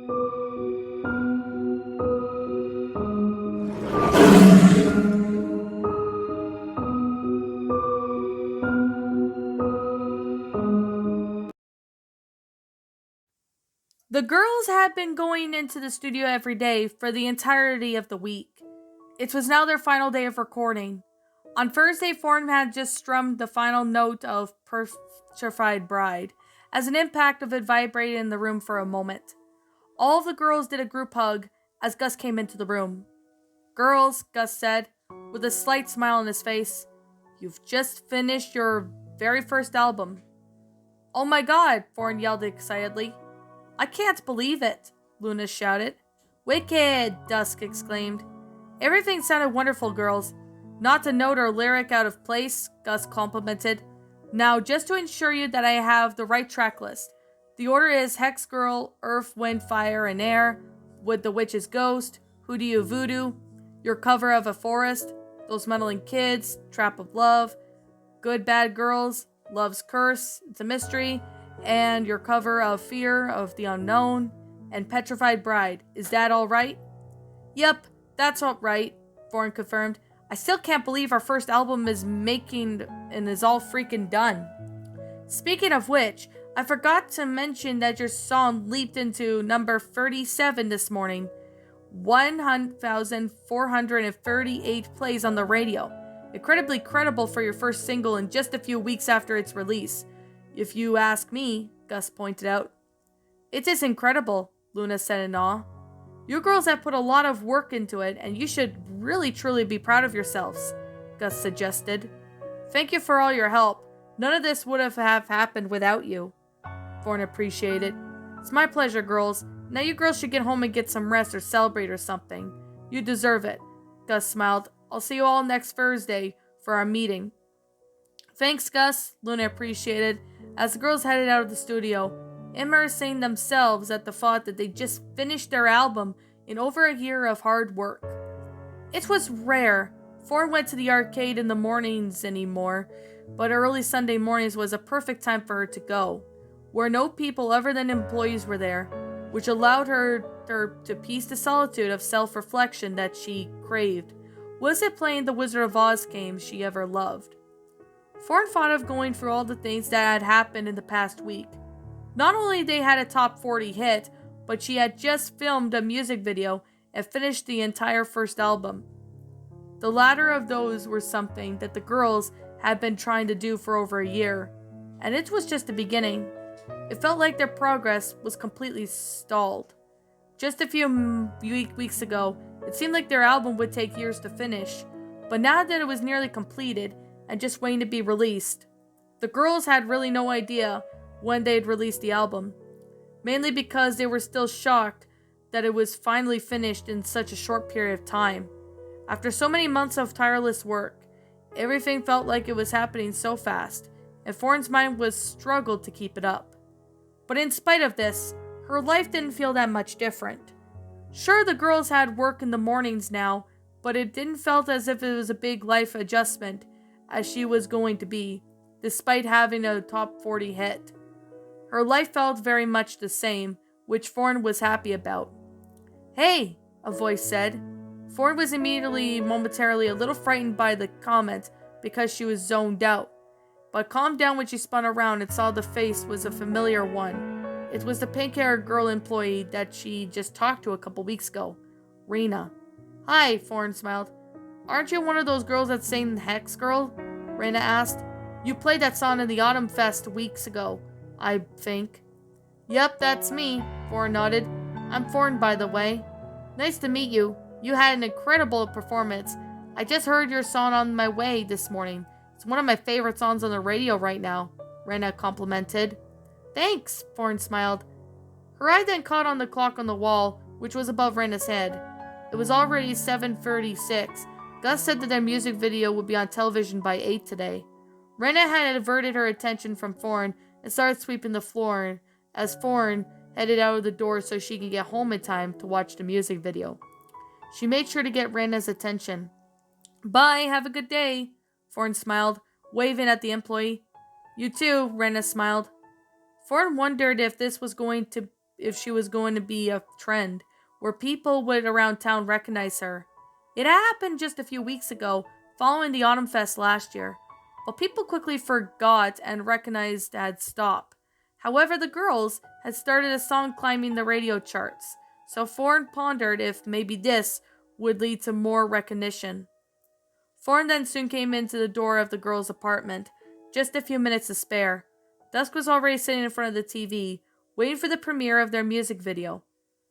The girls had been going into the studio every day for the entirety of the week. It was now their final day of recording. On Thursday, Form had just strummed the final note of Petrified Bride, as an impact of it vibrated in the room for a moment. All of the girls did a group hug as Gus came into the room. "Girls," Gus said, with a slight smile on his face, "you've just finished your very first album." "Oh my god," Thorne yelled excitedly. "I can't believe it," Luna shouted. "Wicked," Dusk exclaimed. "Everything sounded wonderful, girls. Not a note or lyric out of place," Gus complimented. "Now, just to ensure you that I have the right track list, the order is Hex Girl, Earth, Wind, Fire, and Air, With the Witch's Ghost, Who Do You Voodoo, your cover of A Forest, Those Meddling Kids, Trap of Love, Good Bad Girls, Love's Curse, It's a Mystery, and your cover of Fear of the Unknown, and Petrified Bride. Is that all right?" "Yep, that's all right," Thorne confirmed. "I still can't believe our first album is making and is all freaking done. Speaking of which, I forgot to mention that your song leaped into number 37 this morning. 1,438 plays on the radio. Incredibly credible for your first single in just a few weeks after its release. If you ask me," Gus pointed out. "It is incredible," Luna said in awe. "You girls have put a lot of work into it, and you should really truly be proud of yourselves," Gus suggested. "Thank you for all your help. None of this would have happened without you," Thorne appreciated. "It's my pleasure, girls. Now you girls should get home and get some rest or celebrate or something. You deserve it." Gus smiled. "I'll see you all next Thursday for our meeting." "Thanks, Gus," Luna appreciated, as the girls headed out of the studio, immersing themselves at the thought that they just finished their album in over a year of hard work. It was rare Thorne went to the arcade in the mornings anymore, but early Sunday mornings was a perfect time for her to go, where no people other than employees were there, which allowed her to piece the solitude of self-reflection that she craved. Was it playing the Wizard of Oz game she ever loved? Thorne thought of going through all the things that had happened in the past week. Not only they had a top 40 hit, but she had just filmed a music video and finished the entire first album. The latter of those were something that the girls had been trying to do for over a year, and it was just the beginning. It felt like their progress was completely stalled. Just a few weeks ago, it seemed like their album would take years to finish, but now that it was nearly completed and just waiting to be released, the girls had really no idea when they'd release the album, mainly because they were still shocked that it was finally finished in such a short period of time. After so many months of tireless work, everything felt like it was happening so fast, and Thorne's mind was struggled to keep it up. But in spite of this, her life didn't feel that much different. Sure, the girls had work in the mornings now, but it didn't felt as if it was a big life adjustment as she was going to be, despite having a top 40 hit. Her life felt very much the same, which Thorne was happy about. "Hey," a voice said. Thorne was momentarily a little frightened by the comment because she was zoned out, but calmed down when she spun around and saw the face was a familiar one. It was the pink-haired girl employee that she just talked to a couple weeks ago, Rena. "Hi," Thorne smiled. "Aren't you one of those girls that sang Hex Girl?" Rena asked. "You played that song in the Autumn Fest weeks ago, I think." "Yep, that's me," Thorne nodded. "I'm Thorne, by the way. Nice to meet you. You had an incredible performance. I just heard your song on my way this morning. It's one of my favorite songs on the radio right now," Rena complimented. "Thanks," Thorne smiled. Her eye then caught on the clock on the wall, which was above Rena's head. It was already 7:36. Gus said that their music video would be on television by 8 today. Rena had averted her attention from Thorne and started sweeping the floor as Thorne headed out of the door so she could get home in time to watch the music video. She made sure to get Rena's attention. "Bye, have a good day," Thorne smiled, waving at the employee. "You too," Rena smiled. Thorne wondered if this was going to if she was going to be a trend, where people would around town recognize her. It happened just a few weeks ago, following the Autumn Fest last year, but people quickly forgot and recognized had stopped. However, the girls had started a song climbing the radio charts, so Thorn pondered if maybe this would lead to more recognition. Thorn then soon came into the door of the girls' apartment, just a few minutes to spare. Dusk was already sitting in front of the TV, waiting for the premiere of their music video.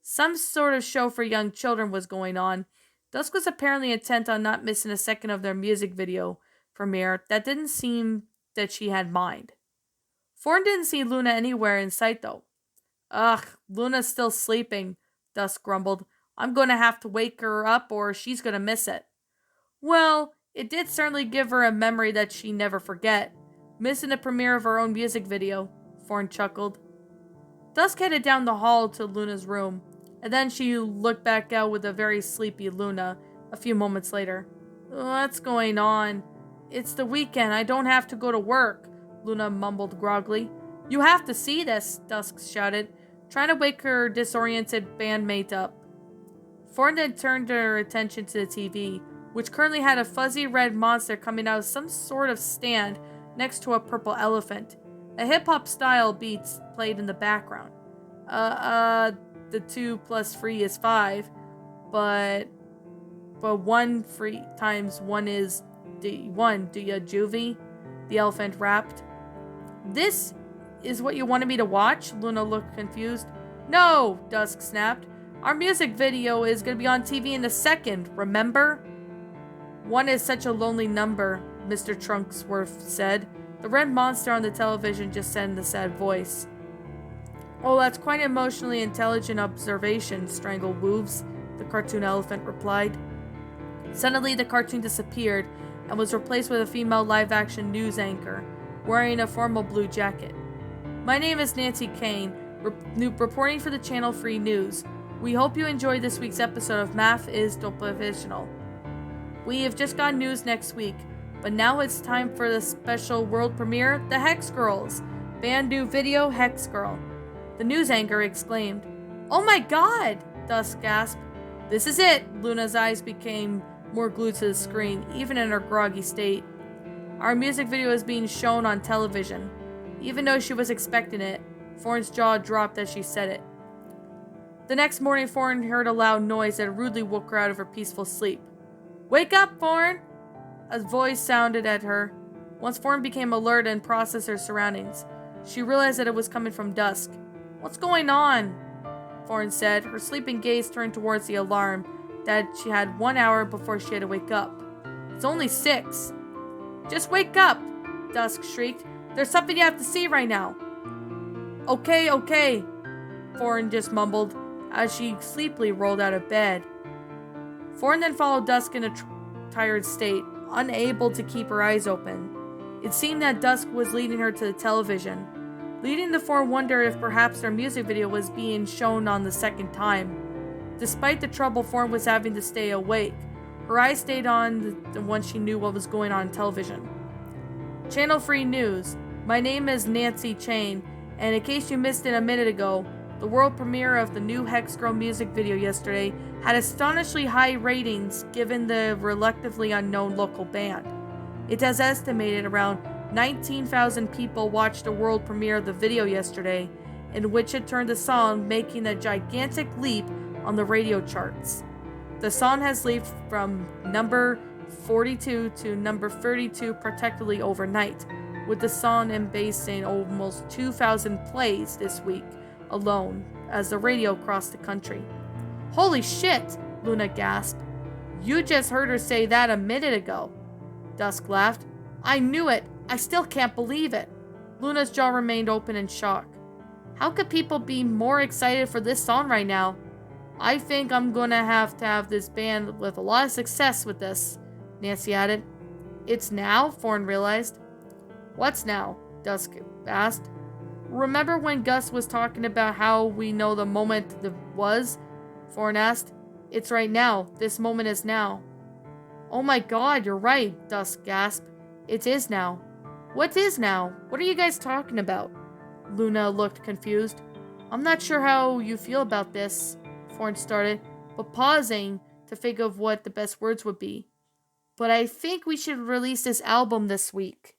Some sort of show for young children was going on. Dusk was apparently intent on not missing a second of their music video premiere. That didn't seem that she had mind. Thorn didn't see Luna anywhere in sight though. Ugh, Luna's still sleeping, Dusk grumbled. I'm going to have to wake her up or she's going to miss it. Well, it did certainly give her a memory that she never forget. Missing the premiere of her own music video, Thorn chuckled. Dusk headed down the hall to Luna's room, and then she looked back out with a very sleepy Luna a few moments later. What's going on? It's the weekend, I don't have to go to work, Luna mumbled groggily. You have to see this, Dusk shouted, trying to wake her disoriented bandmate up. Thorn then turned her attention to the TV, which currently had a fuzzy red monster coming out of some sort of stand next to a purple elephant. A hip-hop style beats played in the background. The 2 plus 3 is 5, but 1 3 times 1 is 1. Do ya, Juvie? The elephant rapped. This is what you wanted me to watch? Luna looked confused. No, Dusk snapped. Our music video is going to be on TV in a second, remember? 1 is such a lonely number, Mr. Trunksworth said. The red monster on the television just said in a sad voice. Oh, that's quite an emotionally intelligent observation, Strangle Wolves, the cartoon elephant replied. Suddenly, the cartoon disappeared and was replaced with a female live-action news anchor, wearing a formal blue jacket. My name is Nancy Kane, reporting for the Channel Free News. We hope you enjoyed this week's episode of Math is Professional. We have just got news next week, but now it's time for the special world premiere, The Hex Girls. Band new video, Hex Girl. The news anchor exclaimed. Oh my god! Dusk gasped. This is it! Luna's eyes became more glued to the screen, even in her groggy state. Our music video is being shown on television. Even though she was expecting it, Thorn's jaw dropped as she said it. The next morning, Thorn heard a loud noise that rudely woke her out of her peaceful sleep. Wake up, Thorn! A voice sounded at her. Once Thorn became alert and processed her surroundings, she realized that it was coming from Dusk. What's going on? Thorn said, her sleeping gaze turned towards the alarm that she had 1 hour before she had to wake up. It's only 6. Just wake up, Dusk shrieked. There's something you have to see right now. Okay, Thorn just mumbled as she sleepily rolled out of bed. Thorn then followed Dusk in a tired state, unable to keep her eyes open. It seemed that Dusk was leading her to the television, leading the four wonder if perhaps their music video was being shown on the second time. Despite the trouble Thorn was having to stay awake, her eyes stayed on the one she knew what was going on television. Channel Free News. My name is Nancy Chain, and in case you missed it a minute ago, the world premiere of the new Hex Girl music video yesterday had astonishingly high ratings given the relatively unknown local band. It has estimated around 19,000 people watched the world premiere of the video yesterday, in which it turned the song making a gigantic leap on the radio charts. The song has leaped from number 42 to number 32 practically overnight, with the song embracing almost 2,000 plays this week alone as the radio crossed the country. Holy shit, Luna gasped. You just heard her say that a minute ago. Dusk laughed. I knew it. I still can't believe it. Luna's jaw remained open in shock. How could people be more excited for this song right now? I think I'm gonna have this band with a lot of success with this, Nancy added. It's now, Thorn realized. What's now? Dusk asked. Remember when Gus was talking about how we know the moment was? Thorn asked. It's right now. This moment is now. Oh my god, you're right, Dusk gasped. It is now. What is now? What are you guys talking about? Luna looked confused. I'm not sure how you feel about this, Thorn started, but pausing to think of what the best words would be. But I think we should release this album this week.